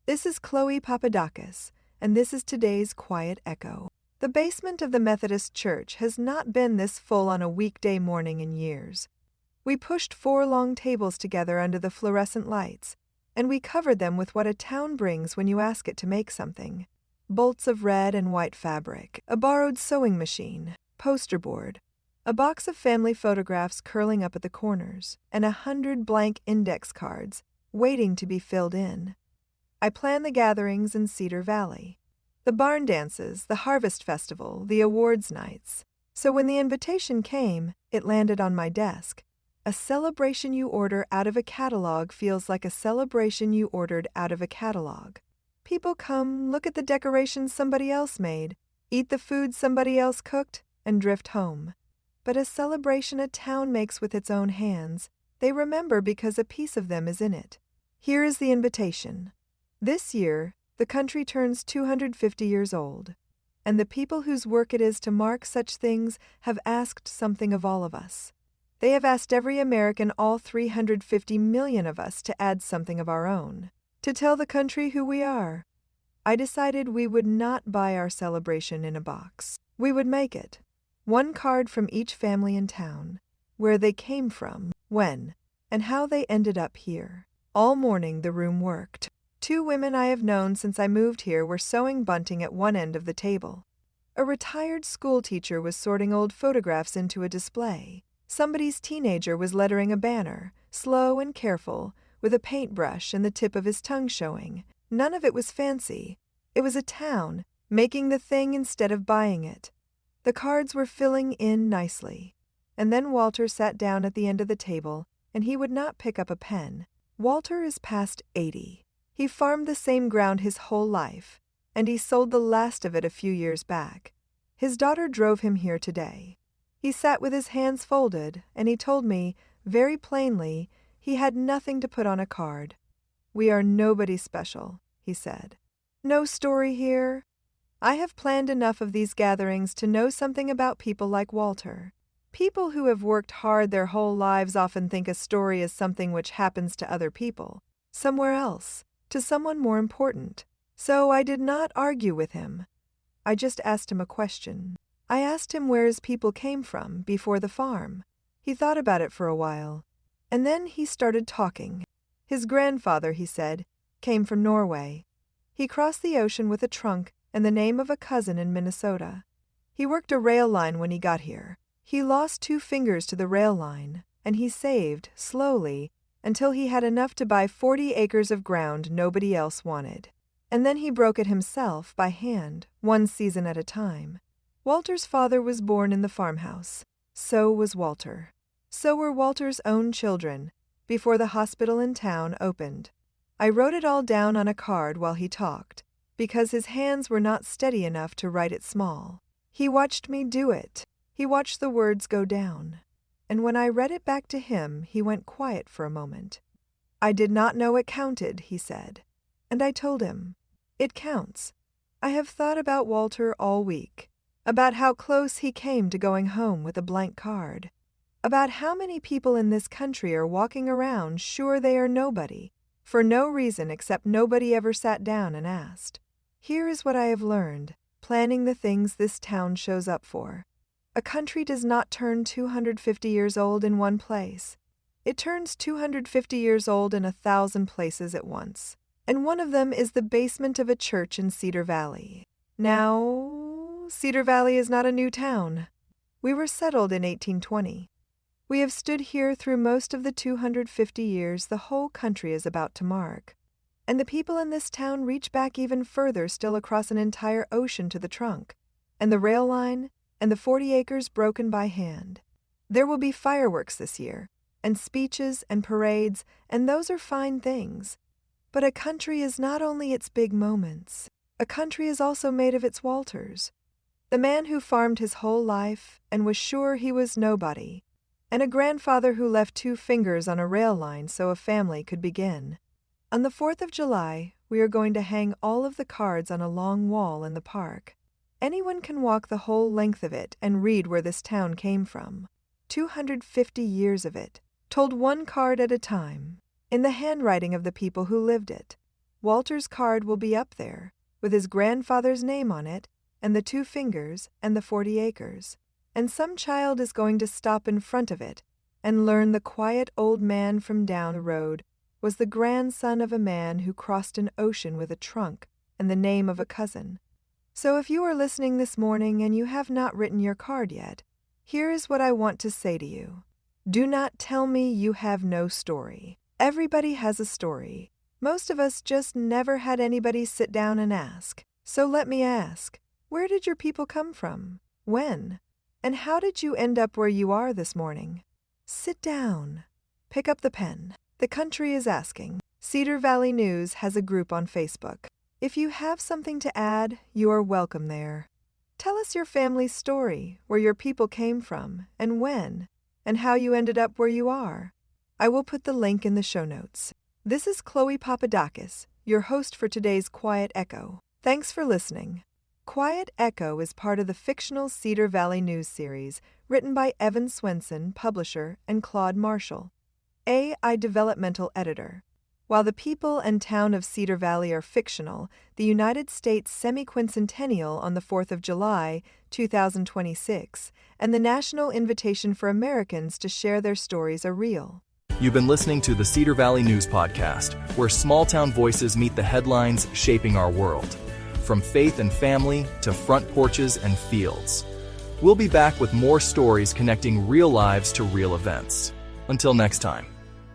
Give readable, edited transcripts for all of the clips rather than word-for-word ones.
This is Chloe Papadakis, and this is today's Quiet Echo. The basement of the Methodist Church has not been this full on a weekday morning in years. We pushed 4 long tables together under the fluorescent lights, and we covered them with what a town brings when you ask it to make something. Bolts of red and white fabric, a borrowed sewing machine, poster board, a box of family photographs curling up at the corners, and 100 blank index cards waiting to be filled in. I plan the gatherings in Cedar Valley, the barn dances, the harvest festival, the awards nights. So when the invitation came, it landed on my desk. A celebration you order out of a catalog feels like a celebration you ordered out of a catalog. People come, look at the decorations somebody else made, eat the food somebody else cooked, and drift home. But a celebration a town makes with its own hands, they remember because a piece of them is in it. Here is the invitation. This year, the country turns 250 years old, and the people whose work it is to mark such things have asked something of all of us. They have asked every American, all 350 million of us, to add something of our own, to tell the country who we are. I decided we would not buy our celebration in a box. We would make it. 1 card from each family in town, where they came from, when, and how they ended up here. All morning the room worked. 2 women I have known since I moved here were sewing bunting at one end of the table. A retired school teacher was sorting old photographs into a display. Somebody's teenager was lettering a banner, slow and careful, with a paintbrush and the tip of his tongue showing. None of it was fancy. It was a town, making the thing instead of buying it. The cards were filling in nicely. And then Walter sat down at the end of the table, and he would not pick up a pen. Walter is past 80. He farmed the same ground his whole life, and he sold the last of it a few years back. His daughter drove him here today. He sat with his hands folded, and he told me, very plainly, he had nothing to put on a card. "We are nobody special," he said. "No story here. I have planned enough of these gatherings to know something about people like Walter. People who have worked hard their whole lives often think a story is something which happens to other people, somewhere else, to someone more important. So I did not argue with him. I just asked him a question. I asked him where his people came from before the farm. He thought about it for a while, and then he started talking. His grandfather, he said, came from Norway. He crossed the ocean with a trunk and the name of a cousin in Minnesota. He worked a rail line when he got here. He lost 2 fingers to the rail line, and he saved, slowly, until he had enough to buy 40 acres of ground nobody else wanted. And then he broke it himself by hand, 1 season at a time. Walter's father was born in the farmhouse. So was Walter. So were Walter's own children, before the hospital in town opened. I wrote it all down on a card while he talked, because his hands were not steady enough to write it small. He watched me do it. He watched the words go down. And when I read it back to him, he went quiet for a moment. "I did not know it counted," he said. And I told him, "It counts. I have thought about Walter all week, about how close he came to going home with a blank card, about how many people in this country are walking around sure they are nobody, for no reason except nobody ever sat down and asked. Here is what I have learned, planning the things this town shows up for. A country does not turn 250 years old in one place. It turns 250 years old in 1,000 places at once. And one of them is the basement of a church in Cedar Valley. Now, Cedar Valley is not a new town. We were settled in 1820. We have stood here through most of the 250 years the whole country is about to mark. And the people in this town reach back even further still across an entire ocean to the trunk, and the rail line, and the 40 acres broken by hand. There will be fireworks this year, and speeches and parades, and those are fine things. But a country is not only its big moments. A country is also made of its Walters. The man who farmed his whole life and was sure he was nobody, and a grandfather who left 2 fingers on a rail line so a family could begin. On the 4th of July, we are going to hang all of the cards on a long wall in the park. Anyone can walk the whole length of it and read where this town came from. 250 years of it, told 1 card at a time, in the handwriting of the people who lived it. Walter's card will be up there, with his grandfather's name on it, and the 2 fingers and the 40 acres. And some child is going to stop in front of it and learn the quiet old man from down the road was the grandson of a man who crossed an ocean with a trunk and the name of a cousin. So if you are listening this morning and you have not written your card yet, here is what I want to say to you. Do not tell me you have no story. Everybody has a story. Most of us just never had anybody sit down and ask. So let me ask, where did your people come from? When? And how did you end up where you are this morning? Sit down. Pick up the pen. The country is asking. Cedar Valley News has a group on Facebook. If you have something to add, you are welcome there. Tell us your family's story, where your people came from, and when, and how you ended up where you are. I will put the link in the show notes. This is Chloe Papadakis, your host for today's Quiet Echo. Thanks for listening. Quiet Echo is part of the fictional Cedar Valley News series, written by Evan Swenson, publisher, and Claude Marshall, AI developmental editor. While the people and town of Cedar Valley are fictional, the United States semi-quincentennial on the 4th of July, 2026, and the National Invitation for Americans to share their stories are real. You've been listening to the Cedar Valley News Podcast, where small-town voices meet the headlines shaping our world. From faith and family to front porches and fields. We'll be back with more stories connecting real lives to real events. Until next time,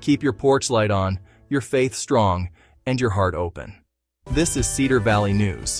keep your porch light on, your faith strong, and your heart open. This is Cedar Valley News.